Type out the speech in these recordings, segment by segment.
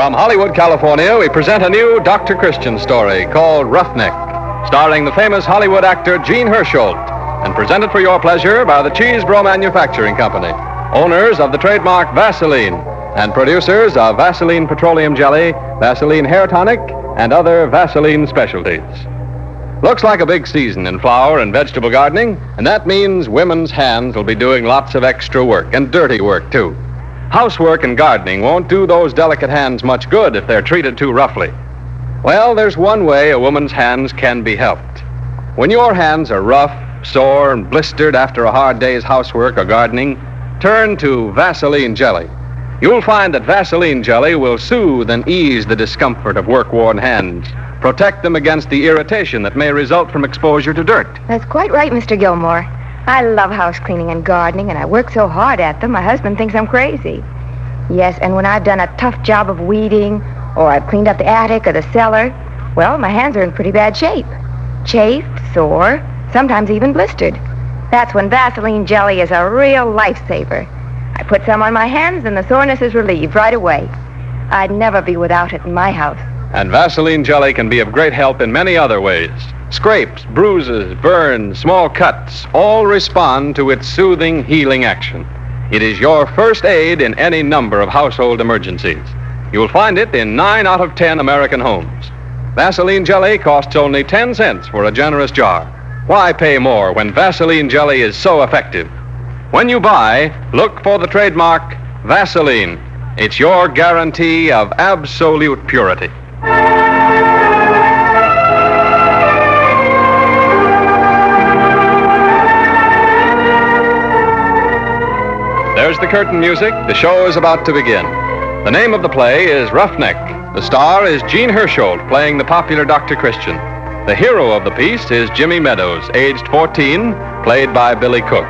From Hollywood, California, we present a new Dr. Christian story called Roughneck, starring the famous Hollywood actor Jean Hersholt, and presented for your pleasure by the Cheesebro Manufacturing Company, owners of the trademark Vaseline, and producers of Vaseline Petroleum Jelly, Vaseline Hair Tonic, and other Vaseline specialties. Looks like a big season in flower and vegetable gardening, and that means women's hands will be doing lots of extra work, and dirty work, too. Housework and gardening won't do those delicate hands much good if they're treated too roughly. Well, there's one way a woman's hands can be helped. When your hands are rough, sore, and blistered after a hard day's housework or gardening, turn to Vaseline Jelly. You'll find that Vaseline Jelly will soothe and ease the discomfort of work-worn hands, protect them against the irritation that may result from exposure to dirt. That's quite right, Mr. Gilmore. I love house cleaning and gardening, and I work so hard at them, my husband thinks I'm crazy. Yes, and when I've done a tough job of weeding, or I've cleaned up the attic or the cellar, well, my hands are in pretty bad shape. Chafed, sore, sometimes even blistered. That's when Vaseline Jelly is a real lifesaver. I put some on my hands, and the soreness is relieved right away. I'd never be without it in my house. And Vaseline Jelly can be of great help in many other ways. Scrapes, bruises, burns, small cuts, all respond to its soothing, healing action. It is your first aid in any number of household emergencies. You'll find it in 9 out of 10 American homes. Vaseline Jelly costs only 10 cents for a generous jar. Why pay more when Vaseline Jelly is so effective? When you buy, look for the trademark Vaseline. It's your guarantee of absolute purity. There's the curtain music. The show is about to begin. The name of the play is Roughneck. The star is Jean Hersholt, playing the popular Dr. Christian. The hero of the piece is Jimmy Meadows, aged 14, played by Billy Cook.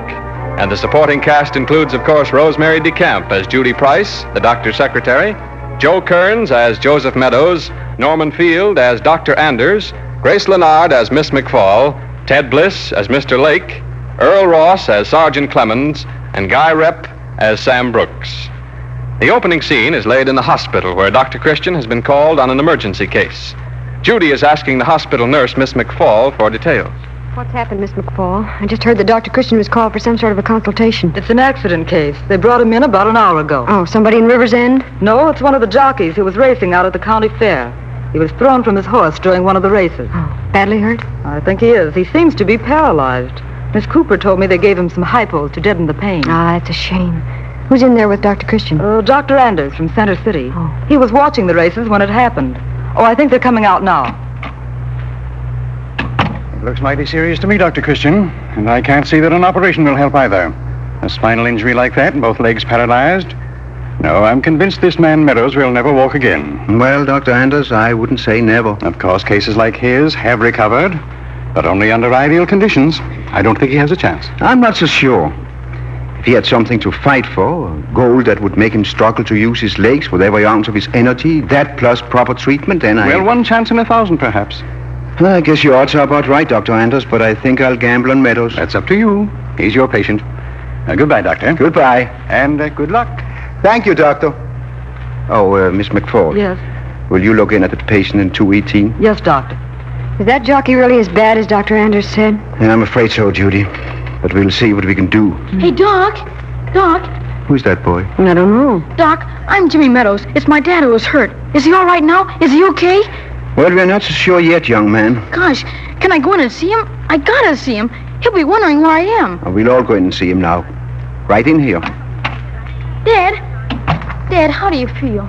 And the supporting cast includes, of course, Rosemary DeCamp as Judy Price, the doctor's secretary, Joe Kearns as Joseph Meadows, Norman Field as Dr. Anders, Grace Leonard as Miss McFall, Ted Bliss as Mr. Lake, Earl Ross as Sergeant Clemens, and Guy Repp as Sam Brooks. The opening scene is laid in the hospital where Dr. Christian has been called on an emergency case. Judy is asking the hospital nurse, Miss McFall, for details. What's happened, Miss McFall? I just heard that Dr. Christian was called for some sort of a consultation. It's an accident case. They brought him in about an hour ago. Oh, somebody in River's End? No, it's one of the jockeys who was racing out at the county fair. He was thrown from his horse during one of the races. Oh, badly hurt? I think he is. He seems to be paralyzed. Miss Cooper told me they gave him some hypos to deaden the pain. Ah, that's a shame. Who's in there with Dr. Christian? Dr. Anders from Center City. Oh. He was watching the races when it happened. Oh, I think they're coming out now. It looks mighty serious to me, Dr. Christian, and I can't see that an operation will help either. A spinal injury like that and both legs paralyzed? No, I'm convinced this man Meadows will never walk again. Well, Dr. Anders, I wouldn't say never. Of course, cases like his have recovered, but only under ideal conditions. I don't think he has a chance. I'm not so sure. If he had something to fight for, a goal that would make him struggle to use his legs with every ounce of his energy, that plus proper treatment, then Well, 1 chance in 1,000, perhaps. I guess your odds are about right, Dr. Anders, but I think I'll gamble on Meadows. That's up to you. He's your patient. Goodbye, Doctor. Goodbye. And good luck. Thank you, Doctor. Oh, Miss McFall. Yes. Will you look in at the patient in 218? Yes, Doctor. Is that jockey really as bad as Dr. Anders said? Yeah, I'm afraid so, Judy. But we'll see what we can do. Hey, Doc. Doc. Who's that boy? I don't know. Doc, I'm Jimmy Meadows. It's my dad who was hurt. Is he all right now? Is he okay? Well, we're not so sure yet, young man. Gosh, can I go in and see him? I gotta see him. He'll be wondering where I am. We'll all go in and see him now. Right in here. Dad, how do you feel?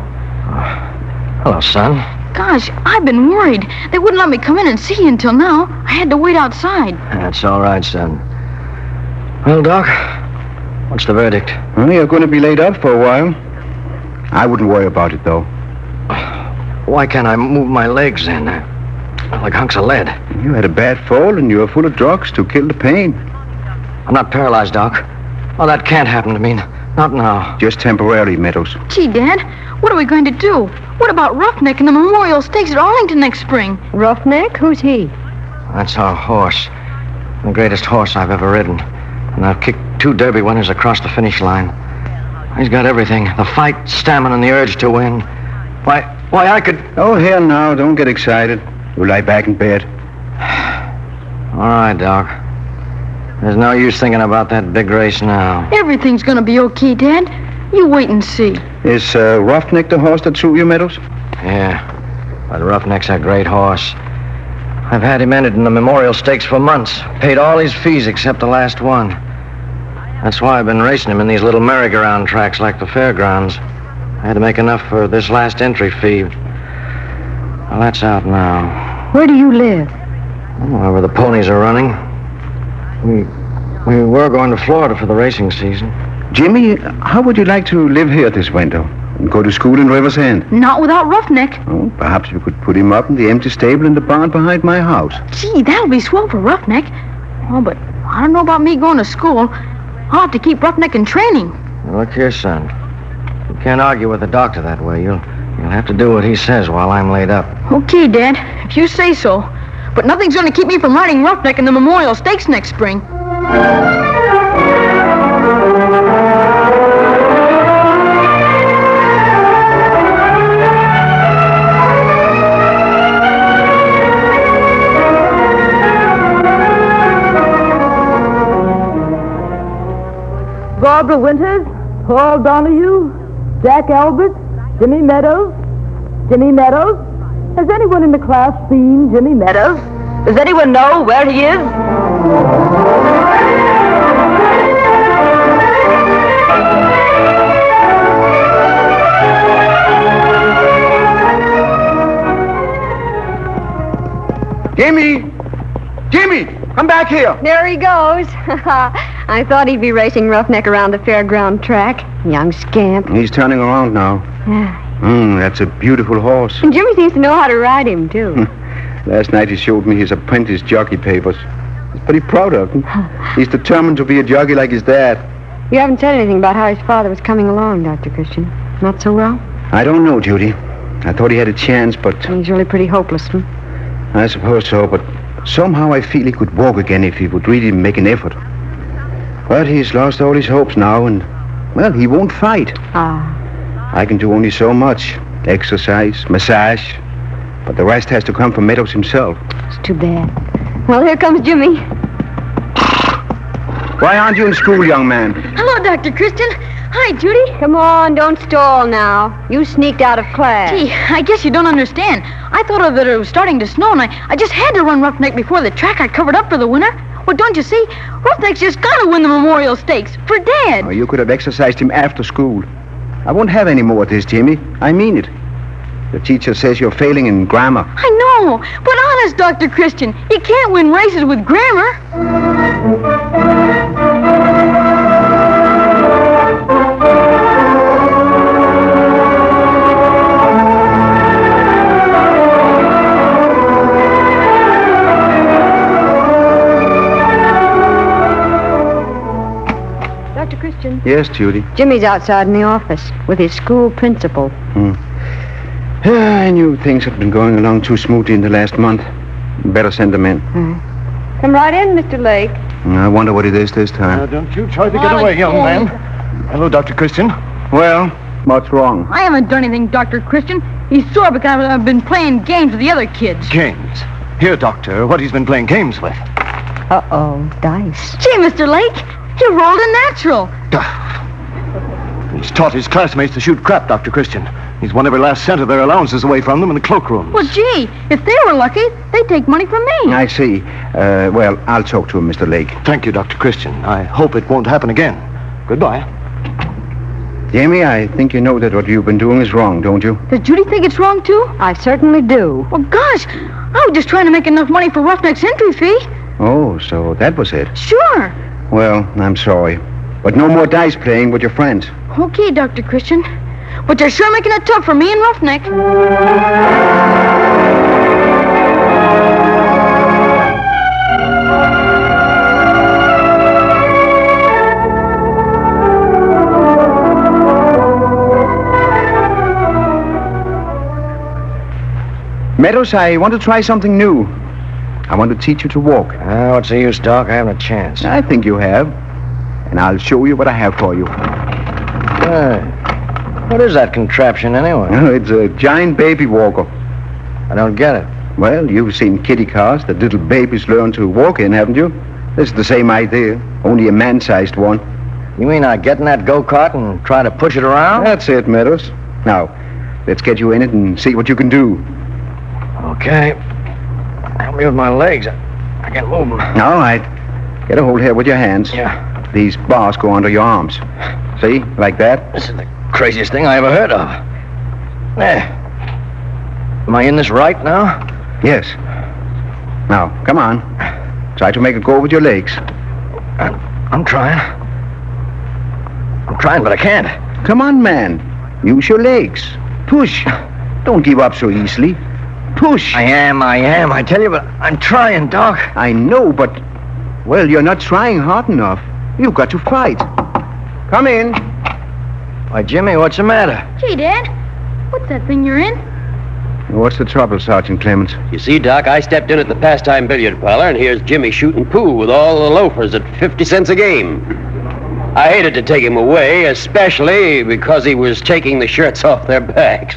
Hello, son. Gosh, I've been worried. They wouldn't let me come in and see you until now. I had to wait outside. That's all right, son. Well, Doc, what's the verdict? Well, you're going to be laid up for a while. I wouldn't worry about it, though. Why can't I move my legs then? Like hunks of lead. You had a bad fall and you were full of drugs to kill the pain. I'm not paralyzed, Doc. Oh, that can't happen to me. Not now. Just temporarily, Meadows. Gee, Dad, what are we going to do? What about Roughneck and the Memorial Stakes at Arlington next spring? Roughneck? Who's he? That's our horse. The greatest horse I've ever ridden. And I've kicked 2 Derby winners across the finish line. He's got everything. The fight, stamina, and the urge to win. Why, I could... Oh, here now. Don't get excited. You lie back in bed. All right, Doc. There's no use thinking about that big race now. Everything's gonna be okay, Dad. You wait and see. Is Roughneck the horse that suit you, Meadows? Yeah, but Roughneck's a great horse. I've had him entered in the Memorial Stakes for months. Paid all his fees except the last one. That's why I've been racing him in these little merry-go-round tracks like the fairgrounds. I had to make enough for this last entry fee. Well, that's out now. Where do you live? Wherever the ponies are running. We were going to Florida for the racing season. Jimmy, how would you like to live here this winter? And go to school in River's End? Not without Roughneck. Oh, perhaps you could put him up in the empty stable in the barn behind my house. Gee, that'll be swell for Roughneck. Oh, but I don't know about me going to school. I'll have to keep Roughneck in training. Now, look here, son. You can't argue with the doctor that way. You'll have to do what he says while I'm laid up. Okay, Dad, if you say so. But nothing's going to keep me from riding Roughneck in the Memorial Stakes next spring. Barbara Winters, Paul Donahue, Jack Albert, Jimmy Meadows. Jimmy Meadows? Has anyone in the class seen Jimmy Meadows? Does anyone know where he is? Jimmy! Jimmy! Come back here! There he goes. I thought he'd be racing Roughneck around the fairground track. Young scamp. He's turning around now. That's a beautiful horse. And Jimmy seems to know how to ride him, too. Last night he showed me his apprentice jockey papers. He's pretty proud of him. He's determined to be a jockey like his dad. You haven't said anything about how his father was coming along, Dr. Christian. Not so well? I don't know, Judy. I thought he had a chance, but... He's really pretty hopeless, huh? I suppose so, but somehow I feel he could walk again if he would really make an effort. But he's lost all his hopes now, and, well, he won't fight. I can do only so much. Exercise, massage. But the rest has to come from Meadows himself. It's too bad. Well, here comes Jimmy. Why aren't you in school, young man? Hello, Dr. Christian. Hi, Judy. Come on, don't stall now. You sneaked out of class. Gee, I guess you don't understand. I thought that it was starting to snow, and I just had to run Roughneck before the track I covered up for the winter. Well, don't you see? Roughneck's just got to win the Memorial Stakes for Dad. Oh, you could have exercised him after school. I won't have any more of this, Jimmy. I mean it. The teacher says you're failing in grammar. I know, but honest, Dr. Christian, you can't win races with grammar. Dr. Christian? Yes, Judy. Jimmy's outside in the office with his school principal. I knew things had been going along too smoothly in the last month. Better send them in. Come right in, Mr. Lake. I wonder what it is this time. Don't you try to get away, young man. Hello, Dr. Christian. Well, what's wrong? I haven't done anything, Dr. Christian. He's sore because I've been playing games with the other kids. Games? Here, Doctor, what he's been playing games with. Uh-oh, dice. Gee, Mr. Lake, he rolled a natural. He's taught his classmates to shoot crap, Dr. Christian. He's won every last cent of their allowances away from them in the cloakroom. Well, gee, if they were lucky, they'd take money from me. I see. Well, I'll talk to him, Mr. Lake. Thank you, Dr. Christian. I hope it won't happen again. Goodbye. Jamie, I think you know that what you've been doing is wrong, don't you? Does Judy think it's wrong, too? I certainly do. Well, gosh, I was just trying to make enough money for Roughneck's entry fee. Oh, so that was it. Sure. Well, I'm sorry. But no more dice playing with your friends. Okay, Dr. Christian. But you're sure making it tough for me and Roughneck. Meadows, I want to try something new. I want to teach you to walk. What's the use, Doc? I haven't a chance. I think you have. And I'll show you what I have for you. What is that contraption, anyway? It's a giant baby walker. I don't get it. Well, you've seen kiddie cars that little babies learn to walk in, haven't you? It's the same idea, only a man-sized one. You mean I get in that go-kart and try to push it around? That's it, Meadows. Now, let's get you in it and see what you can do. Okay. Help me with my legs. I can't move them. All right. Get a hold here with your hands. Yeah. These bars go under your arms. See? Like that? This is the craziest thing I ever heard of. There. Am I in this right now? Yes. Now, come on. Try to make it go with your legs. I'm trying. I'm trying, but I can't. Come on, man. Use your legs. Push. Don't give up so easily. Push. I am. I tell you, but I'm trying, Doc. I know, but... Well, you're not trying hard enough. You've got to fight. Come in. Why, Jimmy, what's the matter? Gee, Dad, what's that thing you're in? What's the trouble, Sergeant Clemens? You see, Doc, I stepped in at the pastime billiard parlor, and here's Jimmy shooting pool with all the loafers at 50 cents a game. I hated to take him away, especially because he was taking the shirts off their backs.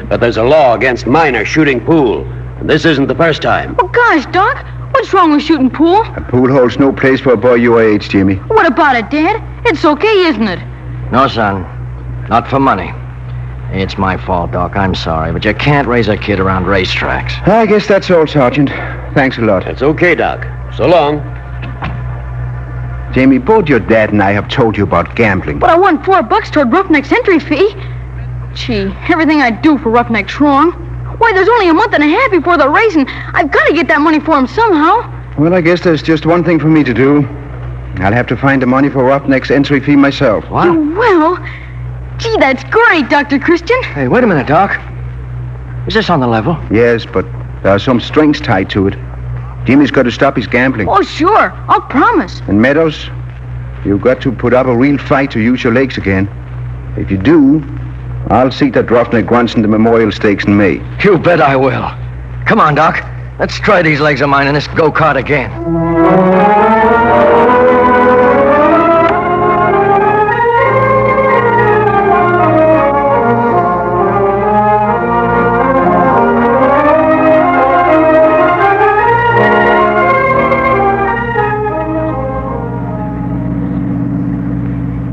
But there's a law against minors shooting pool, and this isn't the first time. Oh, gosh, Doc, what's wrong with shooting pool? A pool holds no place for a boy your age, Jimmy. What about it, Dad? It's okay, isn't it? No, son. Not for money. It's my fault, Doc. I'm sorry, but you can't raise a kid around racetracks. I guess that's all, Sergeant. Thanks a lot. That's okay, Doc. So long. Jamie, both your dad and I have told you about gambling. But I won $4 toward Roughneck's entry fee. Gee, everything I do for Roughneck's wrong. Why, there's only a month and a half before the race, and I've got to get that money for him somehow. Well, I guess there's just one thing for me to do. I'll have to find the money for Roughneck's entry fee myself. What? You will? Gee, that's great, Dr. Christian. Hey, wait a minute, Doc. Is this on the level? Yes, but there are some strings tied to it. Jimmy's got to stop his gambling. Oh, sure. I'll promise. And Meadows, you've got to put up a real fight to use your legs again. If you do, I'll see that Roughneck runs in the Memorial Stakes in May. You bet I will. Come on, Doc. Let's try these legs of mine in this go-kart again.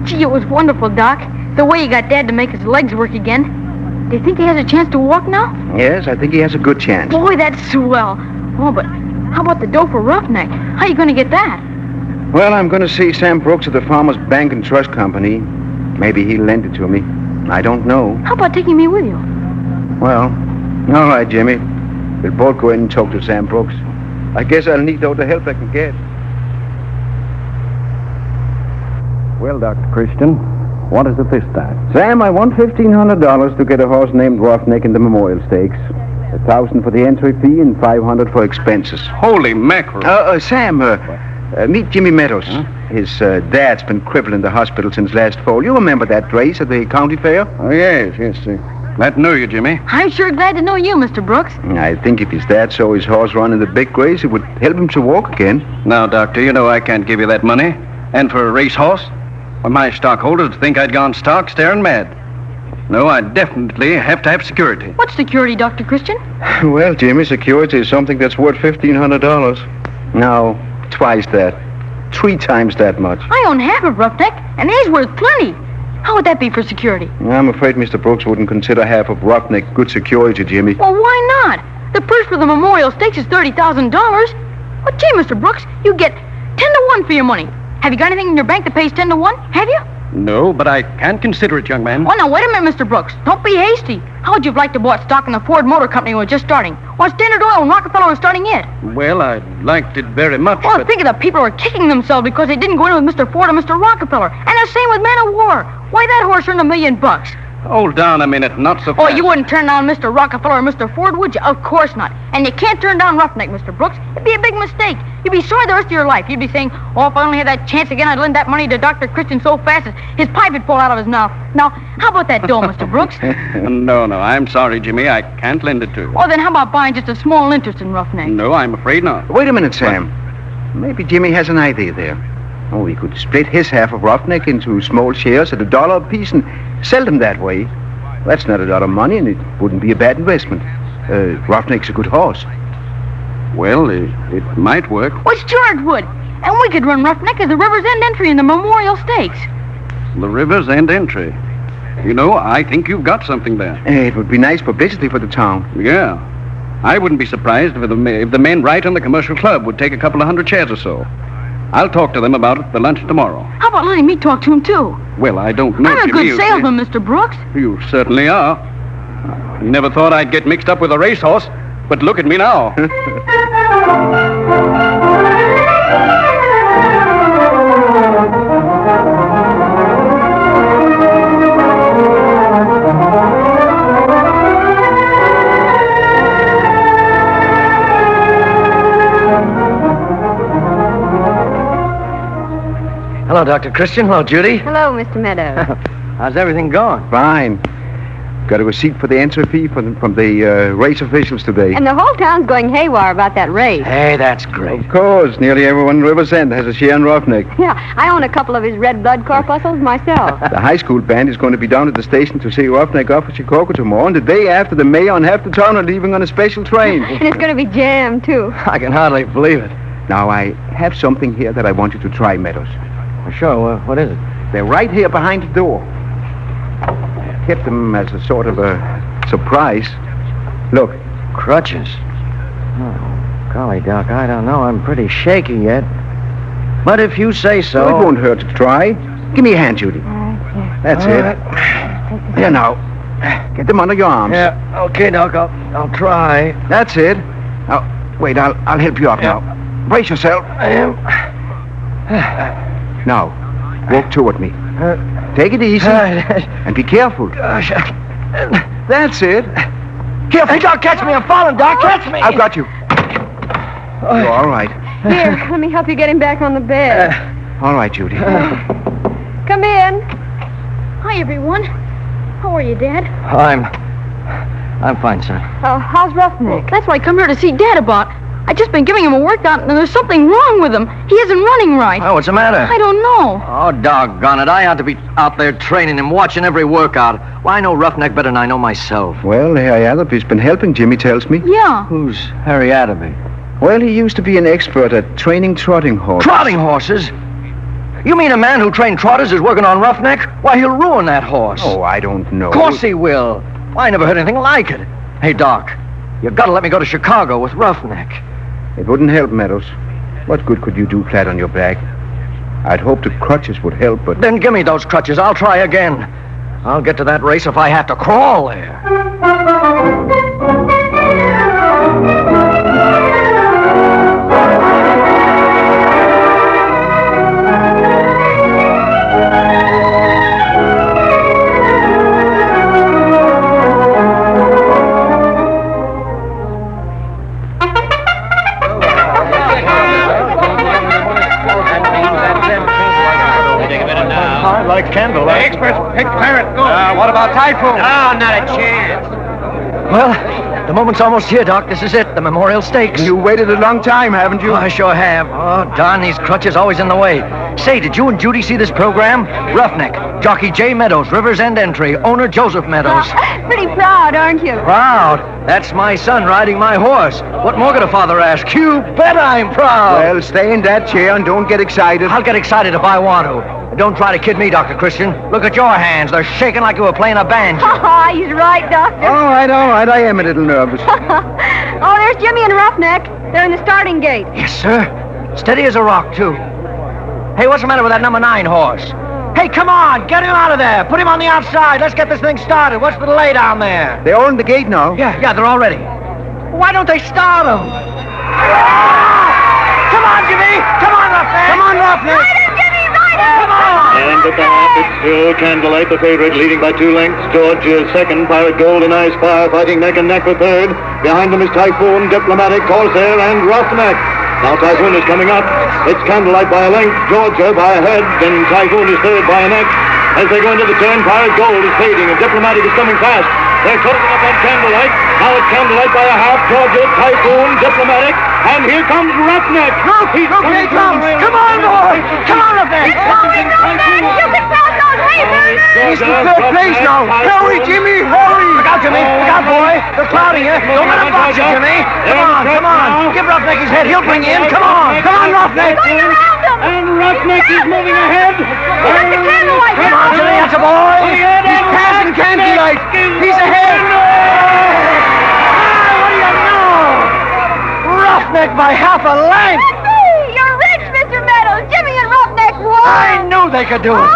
Gee, it was wonderful, Doc. The way you got Dad to make his legs work again. Do you think he has a chance to walk now? Yes, I think he has a good chance. Boy, that's swell. Oh, but how about the dough for Roughneck? How are you going to get that? Well, I'm going to see Sam Brooks at the Farmers Bank and Trust Company. Maybe he'll lend it to me. I don't know. How about taking me with you? Well, all right, Jimmy. We'll both go in and talk to Sam Brooks. I guess I'll need all the help I can get. Well, Dr. Christian, what is it this time? Sam, I want $1,500 to get a horse named Roughneck in the Memorial Stakes. $1,000 for the entry fee and $500 for expenses. Holy mackerel. Sam, meet Jimmy Meadows. Huh? His dad's been crippled in the hospital since last fall. You remember that race at the county fair? Oh, yes. Glad to know you, Jimmy. I'm sure glad to know you, Mr. Brooks. I think if his dad saw his horse run in the big race, it would help him to walk again. Now, Doctor, you know I can't give you that money. And for a racehorse? Well, my stockholders would think I'd gone stark, staring mad. No, I definitely have to have security. What security, Dr. Christian? Well, Jimmy, security is something that's worth $1,500. No, twice that. 3 times that much. I own half of Roughneck, and he's worth plenty. How would that be for security? I'm afraid Mr. Brooks wouldn't consider half of Roughneck good security, Jimmy. Well, why not? The purse for the Memorial Stakes is $30,000. Well, gee, Mr. Brooks, you get 10-1 for your money. Have you got anything in your bank that pays 10-1? Have you? No, but I can't consider it, young man. Oh, now, wait a minute, Mr. Brooks. Don't be hasty. How would you have liked to bought stock in the Ford Motor Company when it was just starting? Or Standard Oil and Rockefeller were starting it? Well, I liked it very much, Well, but... think of the people who are kicking themselves because they didn't go in with Mr. Ford or Mr. Rockefeller. And the same with Man of War. Why, that horse earned $1 million. Hold down a minute, not so fast. Oh, you wouldn't turn down Mr. Rockefeller or Mr. Ford, would you? Of course not. And you can't turn down Roughneck, Mr. Brooks. It'd be a big mistake. You'd be sorry the rest of your life. You'd be saying, oh, if I only had that chance again, I'd lend that money to Dr. Christian so fast that his pipe would fall out of his mouth. Now, how about that dough, Mr. Brooks? No, I'm sorry, Jimmy. I can't lend it to you. Oh, then how about buying just a small interest in Roughneck? No, I'm afraid not. Wait a minute, Sam. Maybe Jimmy has an idea there. Oh, he could split his half of Roughneck into small shares at $1 apiece and sell them that way. That's not a lot of money, and it wouldn't be a bad investment. Roughneck's a good horse. Well, it might work. What's George would? And we could run Roughneck as the River's End entry in the Memorial Stakes. The River's End entry. You know, I think you've got something there. It would be nice publicity for the town. Yeah. I wouldn't be surprised if the men right in the commercial club would take a couple of hundred shares or so. I'll talk to them about it at the lunch tomorrow. How about letting me talk to him, too? Well, I don't know. I'm a good salesman, Mr. Brooks. You certainly are. You never thought I'd get mixed up with a racehorse, but look at me now. Hello, Dr. Christian. Hello, Judy. Hello, Mr. Meadows. How's everything going? Fine. Got a receipt for the entry fee from the race officials today. And the whole town's going haywire about that race. Hey, that's great. Of course. Nearly everyone in River's End has a share in Roughneck. Yeah, I own a couple of his red blood corpuscles myself. The high school band is going to be down at the station to see Roughneck off at Chicago tomorrow, and the day after, the mayor and half the town are leaving on a special train. And it's going to be jammed, too. I can hardly believe it. Now, I have something here that I want you to try, Meadows. Sure, what is it? They're right here behind the door. Kept them as a sort of a surprise. Look. Crutches. Oh, golly, Doc, I don't know. I'm pretty shaky yet. But if you say so... Well, it won't hurt to try. Give me a hand, Judy. That's it. Here now. Get them under your arms. Yeah, okay, Doc, I'll try. That's it. Now, wait, I'll help you up now. Brace yourself. I am. Now, walk toward me. Take it easy. And be careful. Gosh. That's it. Careful. Hey, Doc, catch me. I'm falling, Doc. Catch me. I've got you. You're all right. Here, let me help you get him back on the bed. All right, Judy. Come in. Hi, everyone. How are you, Dad? I'm fine, son. Oh, how's Roughneck? That's what I come here to see Dad about. I've just been giving him a workout, and there's something wrong with him. He isn't running right. Oh, what's the matter? I don't know. Oh, doggone it. I ought to be out there training him, watching every workout. Well, I know Roughneck better than I know myself. Well, Harry Atherby's been helping, Jimmy tells me. Yeah. Who's Harry Atherby? Well, he used to be an expert at training trotting horses. Trotting horses? You mean a man who trained trotters is working on Roughneck? Why, he'll ruin that horse. Oh, I don't know. Of course he will. Why, I never heard anything like it. Hey, Doc, you've got to let me go to Chicago with Roughneck. It wouldn't help, Meadows. What good could you do flat on your back? I'd hoped the crutches would help, but... Then give me those crutches. I'll try again. I'll get to that race if I have to crawl there. Candlelight. The experts pick Clarence. Go. What about Typhoon? No, not a chance. Well, the moment's almost here, Doc. This is it, the Memorial Stakes. You waited a long time, haven't you? Oh, I sure have. Oh, darn, these crutches always in the way. Say, did you and Judy see this program? Roughneck, jockey J. Meadows, River's End entry, owner Joseph Meadows. Pretty proud, aren't you? Proud? That's my son riding my horse. What more could a father ask? You bet I'm proud. Well, stay in that chair and don't get excited. I'll get excited if I want to. Don't try to kid me, Dr. Christian. Look at your hands. They're shaking like you were playing a banjo. He's right, Doctor. All right. I am a little nervous. Oh, there's Jimmy and Roughneck. They're in the starting gate. Yes, sir. Steady as a rock, too. Hey, what's the matter with that number 9 horse? Hey, come on. Get him out of there. Put him on the outside. Let's get this thing started. What's the delay down there? They're all in the gate now. Yeah, they're all ready. Why don't they start them? Come on, Jimmy. Come on, Roughneck. Come on, Roughneck. Come on! And at the half, it's still Candlelight, the favorite, leading by 2 lengths. George is second. Pirate Gold and Ice Fire fighting neck and neck for third. Behind them is Typhoon, Diplomatic, Corsair, and Roughneck. Now Typhoon is coming up. It's Candlelight by a length, Georgia by a head, then Typhoon is third by a neck. As they go into the turn, Pirate Gold is fading, and Diplomatic is coming fast. They're closing up on Candlelight. Now it's Candlelight by a half. Georgia, Typhoon, Diplomatic. And here comes Roughneck. Look, here he comes. Come on, boy. Come on, Roughneck. You can cross those hay burners. He's the third place now. Hurry, Jimmy, hurry. Look out, Jimmy. Look out, boy. They're clouding you. Don't let them box you, Jimmy. Come on. Give Roughneck his head. He'll bring you in. Come on, Roughneck. Going around them. And Roughneck is moving ahead. Look at Candlelight. Come on, Jimmy. That's a boy. He's passing Candlelight. He's ahead. What do you know? Roughneck by half a length. You're rich, Mr. Meadows. Jimmy and Roughneck won. I knew they could do it.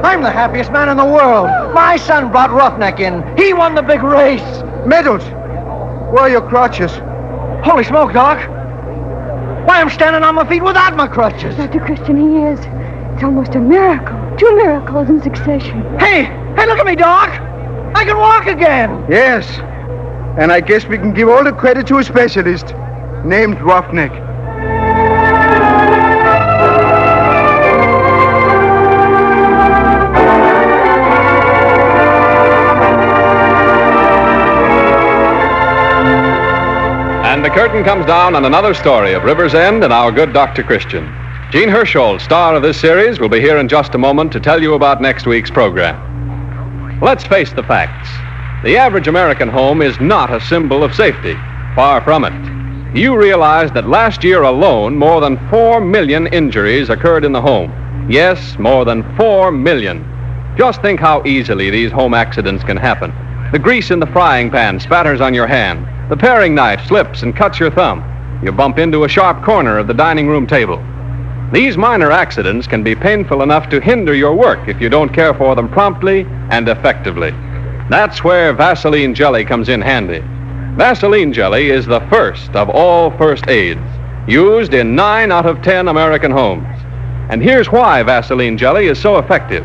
I'm the happiest man in the world. My son brought Roughneck in. He won the big race. Meadows, where are your crutches? Holy smoke, Doc. Why, I'm standing on my feet without my crutches. Dr. Christian, he is. It's almost a miracle. 2 miracles in succession. Hey, look at me, Doc. I can walk again. Yes. And I guess we can give all the credit to a specialist named Roughneck. And the curtain comes down on another story of River's End and our good Dr. Christian. Jean Hersholt, star of this series, will be here in just a moment to tell you about next week's program. Let's face the facts. The average American home is not a symbol of safety. Far from it. You realize that last year alone, more than 4 million injuries occurred in the home. Yes, more than 4 million. Just think how easily these home accidents can happen. The grease in the frying pan spatters on your hand. The paring knife slips and cuts your thumb. You bump into a sharp corner of the dining room table. These minor accidents can be painful enough to hinder your work if you don't care for them promptly and effectively. That's where Vaseline jelly comes in handy. Vaseline jelly is the first of all first aids, used in 9 out of 10 American homes. And here's why Vaseline jelly is so effective.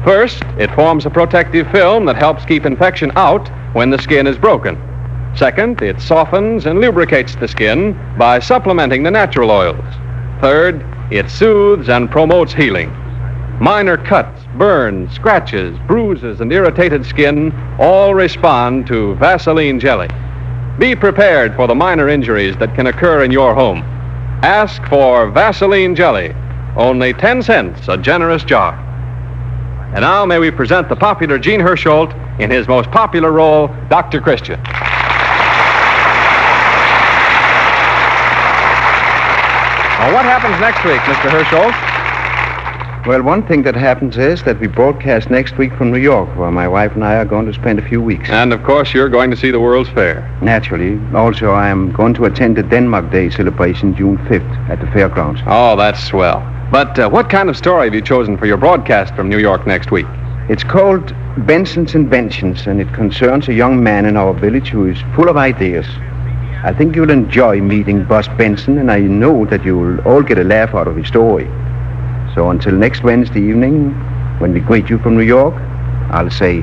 First, it forms a protective film that helps keep infection out when the skin is broken. Second, it softens and lubricates the skin by supplementing the natural oils. Third, it soothes and promotes healing. Minor cuts, burns, scratches, bruises, and irritated skin all respond to Vaseline jelly. Be prepared for the minor injuries that can occur in your home. Ask for Vaseline jelly, only 10 cents a generous jar. And now may we present the popular Jean Hersholt in his most popular role, Dr. Christian. Well, what happens next week, Mr. Hersholt? Well, one thing that happens is that we broadcast next week from New York, where my wife and I are going to spend a few weeks. And, of course, you're going to see the World's Fair. Naturally. Also, I am going to attend the Denmark Day celebration June 5th at the fairgrounds. Oh, that's swell. But what kind of story have you chosen for your broadcast from New York next week? It's called Benson's Inventions, and it concerns a young man in our village who is full of ideas. I think you'll enjoy meeting Buzz Benson, and I know that you'll all get a laugh out of his story. So until next Wednesday evening, when we greet you from New York, I'll say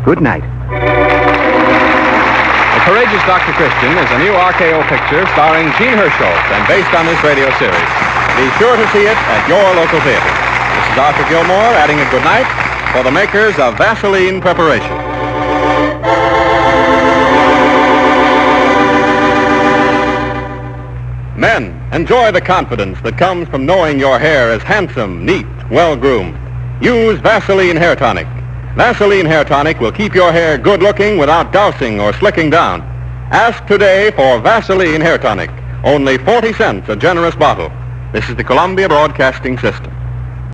good night. The Courageous Dr. Christian is a new RKO picture starring Jean Hersholt and based on this radio series. Be sure to see it at your local theater. This is Arthur Gilmore adding a good night for the makers of Vaseline Preparation. Men, enjoy the confidence that comes from knowing your hair is handsome, neat, well-groomed. Use Vaseline Hair Tonic. Vaseline Hair Tonic will keep your hair good-looking without dousing or slicking down. Ask today for Vaseline Hair Tonic. Only 40 cents a generous bottle. This is the Columbia Broadcasting System.